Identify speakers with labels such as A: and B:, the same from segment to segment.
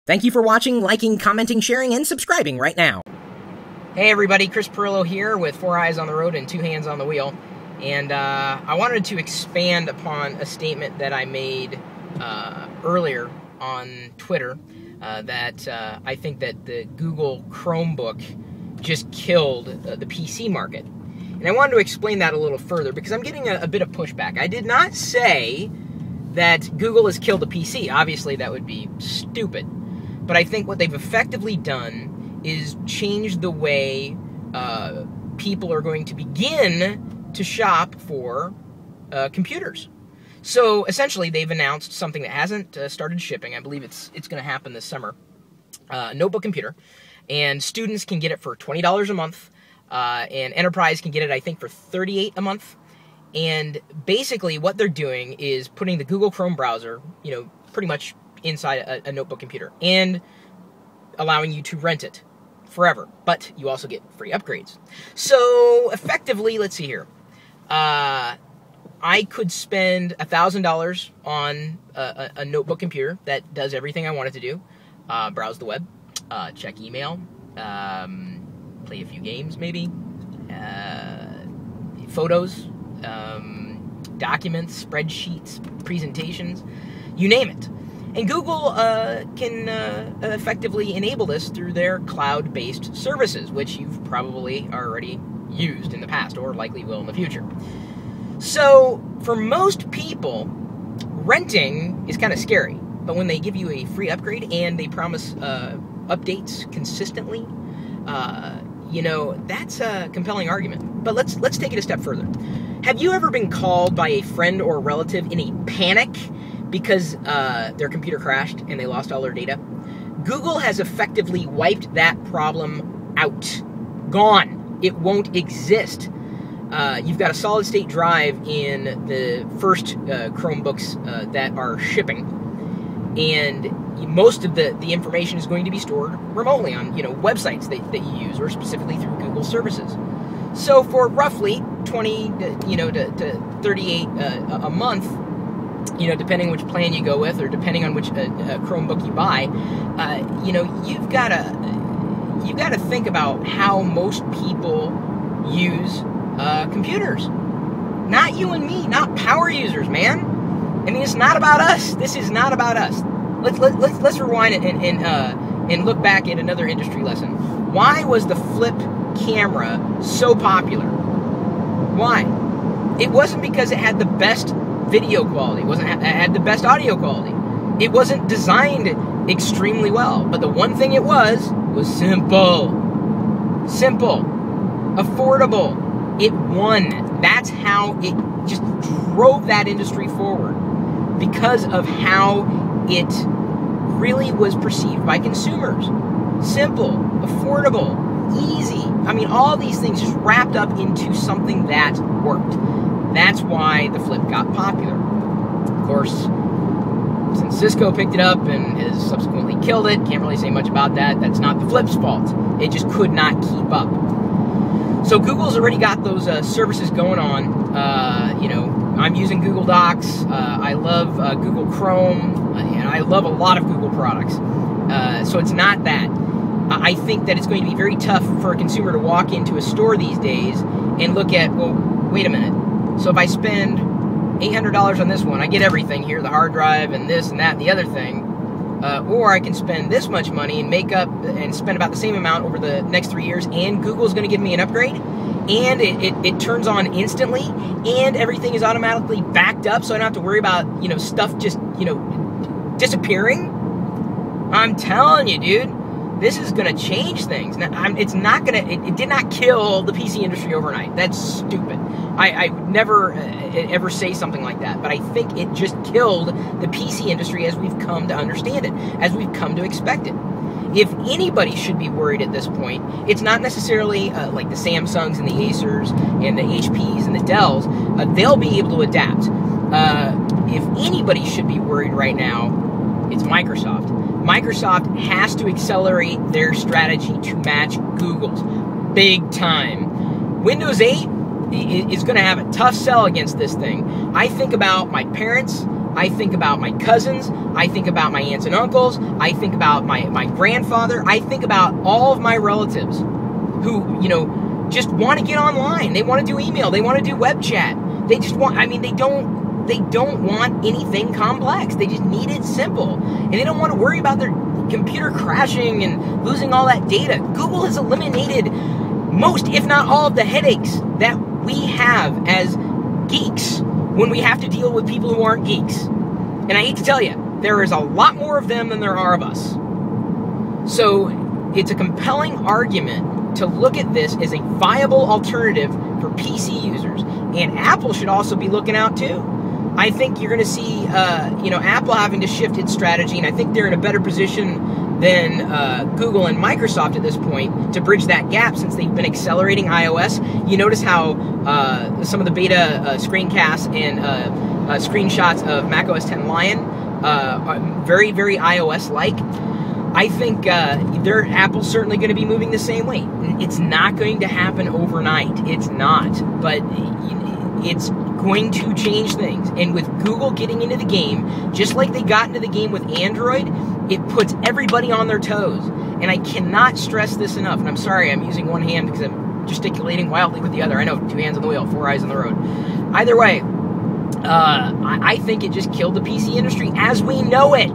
A: Thank you for watching, liking, commenting, sharing, and subscribing right now. Hey everybody, Chris Perillo here with 4 eyes on the road and 2 hands on the wheel. And I wanted to expand upon a statement that I made earlier on Twitter that I think that the Google Chromebook just killed the PC market. And I wanted to explain that a little further because I'm getting a bit of pushback. I did not say that Google has killed the PC. Obviously, that would be stupid. But I think what they've effectively done is change the way people are going to begin to shop for computers. So essentially, they've announced something that hasn't started shipping. I believe it's going to happen this summer. A notebook computer, and students can get it for $20 a month, and enterprise can get it, I think, for $38 a month. And basically, what they're doing is putting the Google Chrome browser, pretty much inside a notebook computer, and allowing you to rent it forever. But you also get free upgrades. So effectively, let's see here. I could spend $1,000 on a notebook computer that does everything I want it to do. Browse the web, check email, play a few games maybe, photos, documents, spreadsheets, presentations, you name it. And Google can effectively enable this through their cloud-based services, which you've probably already used in the past or likely will in the future. So for most people, renting is kind of scary. But when they give you a free upgrade and they promise updates consistently, that's a compelling argument. But let's take it a step further. Have you ever been called by a friend or relative in a panic because their computer crashed and they lost all their data? Google has effectively wiped that problem out. Gone. It won't exist. You've got a solid-state drive in the first Chromebooks that are shipping. And most of the information is going to be stored remotely on, websites that you use, or specifically through Google services. So for roughly 20 to 38 a month, depending which plan you go with, or depending on which Chromebook you buy, you've got to think about how most people use computers. Not you and me, not power users, man. I mean, it's not about us. This is not about us. Let's rewind and look back at another industry lesson. Why was the flip camera so popular? Why? It wasn't because it had the best video quality. It had the best audio quality. It wasn't designed extremely well. But the one thing it was simple. Simple. Affordable. It won. That's how it just drove that industry forward, because of how it really was perceived by consumers. Simple, affordable, easy. I mean, all these things just wrapped up into something that worked. That's why the flip got popular. Of course, since Cisco picked it up and has subsequently killed it, can't really say much about that. That's not the flip's fault. It just could not keep up. So Google's already got those services going on. I'm using Google Docs. I love Google Chrome, and I love a lot of Google products. So it's not that. I think that it's going to be very tough for a consumer to walk into a store these days and look at, well, wait a minute. So if I spend $800 on this one, I get everything here, the hard drive and this and that and the other thing. Or I can spend this much money and make up and spend about the same amount over the next 3 years, and Google's going to give me an upgrade, and it turns on instantly, and everything is automatically backed up, so I don't have to worry about, stuff just, disappearing. I'm telling you, dude, this is going to change things. Now, it did not kill the PC industry overnight. That's stupid. I would never ever say something like that, but I think it just killed the PC industry as we've come to understand it, as we've come to expect it. If anybody should be worried at this point, it's not necessarily like the Samsungs and the Acers and the HPs and the Dells. They'll be able to adapt. If anybody should be worried right now, it's Microsoft. Microsoft has to accelerate their strategy to match Google's big time. Windows 8 is going to have a tough sell against this thing. I think about my parents, I think about my cousins. I think about my aunts and uncles. I think about my grandfather. I think about all of my relatives who, you know, just want to get online. They want to do email. They want to do web chat. They just want, I mean, they don't want anything complex. They just need it simple. And they don't want to worry about their computer crashing and losing all that data. Google has eliminated most, if not all, of the headaches that we have as geeks when we have to deal with people who aren't geeks. And I hate to tell you, there is a lot more of them than there are of us. So it's a compelling argument to look at this as a viable alternative for PC users. And Apple should also be looking out too. I think you're going to see, you know, Apple having to shift its strategy, and I think they're in a better position than Google and Microsoft at this point to bridge that gap since they've been accelerating iOS. You notice how some of the beta screencasts and screenshots of macOS 10 Lion are very, very iOS-like. I think Apple's certainly going to be moving the same way. It's not going to happen overnight. It's not, but it's going to change things. And with Google getting into the game, just like they got into the game with Android, it puts everybody on their toes. And I cannot stress this enough. And I'm sorry, I'm using one hand because I'm gesticulating wildly with the other. I know, 2 hands on the wheel, 4 eyes on the road. Either way, I think it just killed the PC industry as we know it.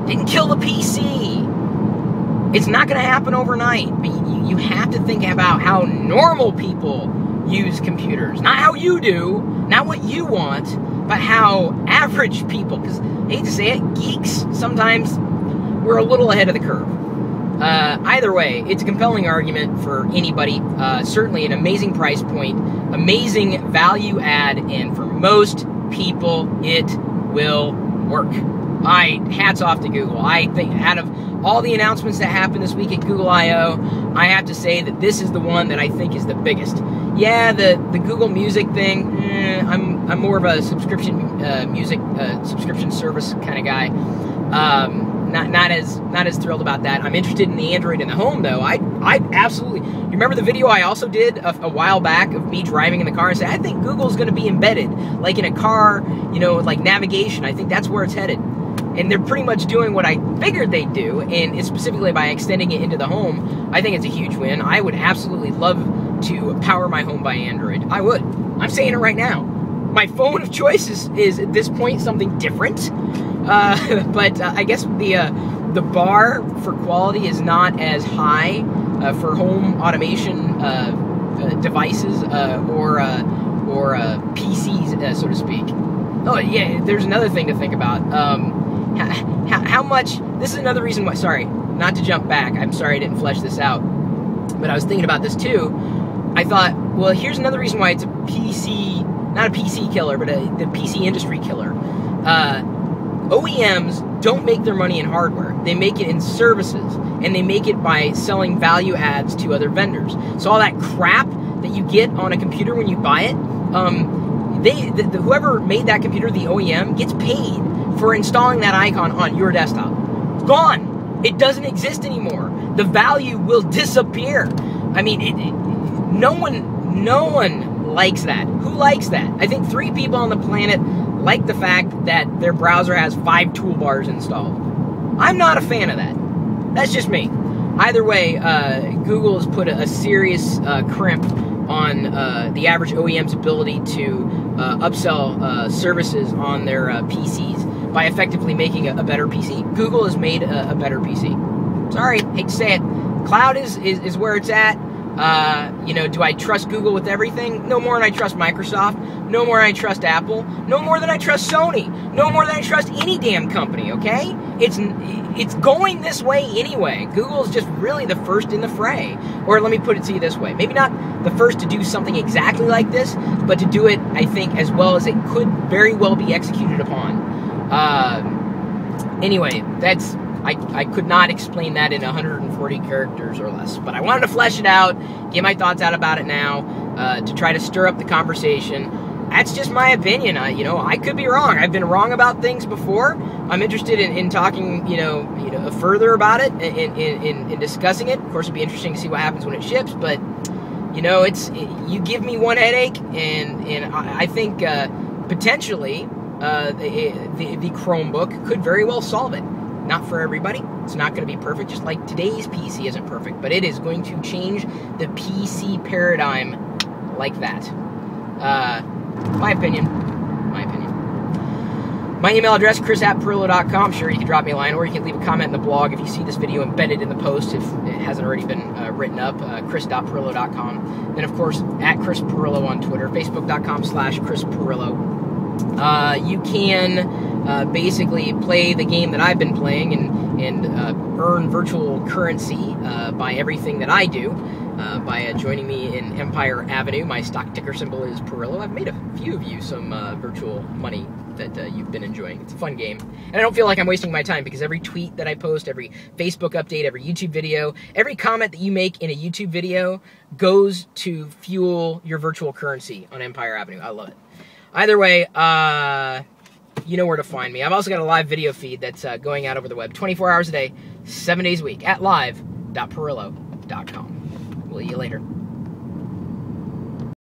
A: Didn't kill the PC. It's not going to happen overnight. But you have to think about how normal people use computers. Not how you do, not what you want, but how average people, because I hate to say it, geeks, sometimes we're a little ahead of the curve. Either way, it's a compelling argument for anybody. Certainly an amazing price point, amazing value add, and for most people, it will work. Hats off to Google. I think out of all the announcements that happened this week at Google I/O, I have to say that this is the one that I think is the biggest. Yeah, the Google Music thing, I'm more of a subscription music subscription service kind of guy. Not as thrilled about that. I'm interested in the Android in the home though. I absolutely. You remember the video I also did a while back of me driving in the car and saying I think Google's going to be embedded like in a car, you know, like navigation. I think that's where it's headed. And they're pretty much doing what I figured they'd do, and it's specifically by extending it into the home. I think it's a huge win. I would absolutely love to power my home by Android. I would. I'm saying it right now. My phone of choice is at this point something different, but I guess the bar for quality is not as high for home automation devices or PCs, so to speak. Oh yeah, there's another thing to think about. How much, this is another reason why, sorry, not to jump back, I'm sorry I didn't flesh this out, but I was thinking about this too. I thought, well, here's another reason why it's a PC, not a PC killer, but the PC industry killer. OEMs don't make their money in hardware. They make it in services, and they make it by selling value adds to other vendors. So all that crap that you get on a computer when you buy it, whoever made that computer, the OEM, gets paid for installing that icon on your desktop. Gone. It doesn't exist anymore. The value will disappear. I mean, no one likes that. Who likes that? I think 3 people on the planet like the fact that their browser has 5 toolbars installed. I'm not a fan of that. That's just me. Either way, Google has put a serious crimp on the average OEM's ability to upsell services on their PCs by effectively making a better PC. Google has made a better PC. Sorry, hate to say it. Cloud is where it's at. You know, do I trust Google with everything? No more than I trust Microsoft. No more than I trust Apple. No more than I trust Sony. No more than I trust any damn company, okay? It's going this way anyway. Google's just really the first in the fray. Or let me put it to you this way. Maybe not the first to do something exactly like this, but to do it, I think, as well as it could very well be executed upon. Anyway, that's... I could not explain that in 140 characters or less, but I wanted to flesh it out, get my thoughts out about it now, to try to stir up the conversation. That's just my opinion. You know, I could be wrong. I've been wrong about things before. I'm interested in talking, you know, further about it, in discussing it. Of course, it'd be interesting to see what happens when it ships, but you know, you give me one headache, and I think potentially the Chromebook could very well solve it. Not for everybody. It's not going to be perfect, just like today's PC isn't perfect, but it is going to change the PC paradigm like that. My opinion. My email address, chris@perillo.com. Sure, you can drop me a line, or you can leave a comment in the blog if you see this video embedded in the post, if it hasn't already been written up, chris.perillo.com. Then, of course, @ChrisPerillo on Twitter, facebook.com/ChrisPerillo. You can basically play the game that I've been playing and earn virtual currency by everything that I do, by joining me in Empire Avenue. My stock ticker symbol is Perillo. I've made a few of you some virtual money that you've been enjoying. It's a fun game. And I don't feel like I'm wasting my time, because every tweet that I post, every Facebook update, every YouTube video, every comment that you make in a YouTube video goes to fuel your virtual currency on Empire Avenue. I love it. Either way, you know where to find me. I've also got a live video feed that's going out over the web 24 hours a day, 7 days a week at live.perillo.com. We'll see you later.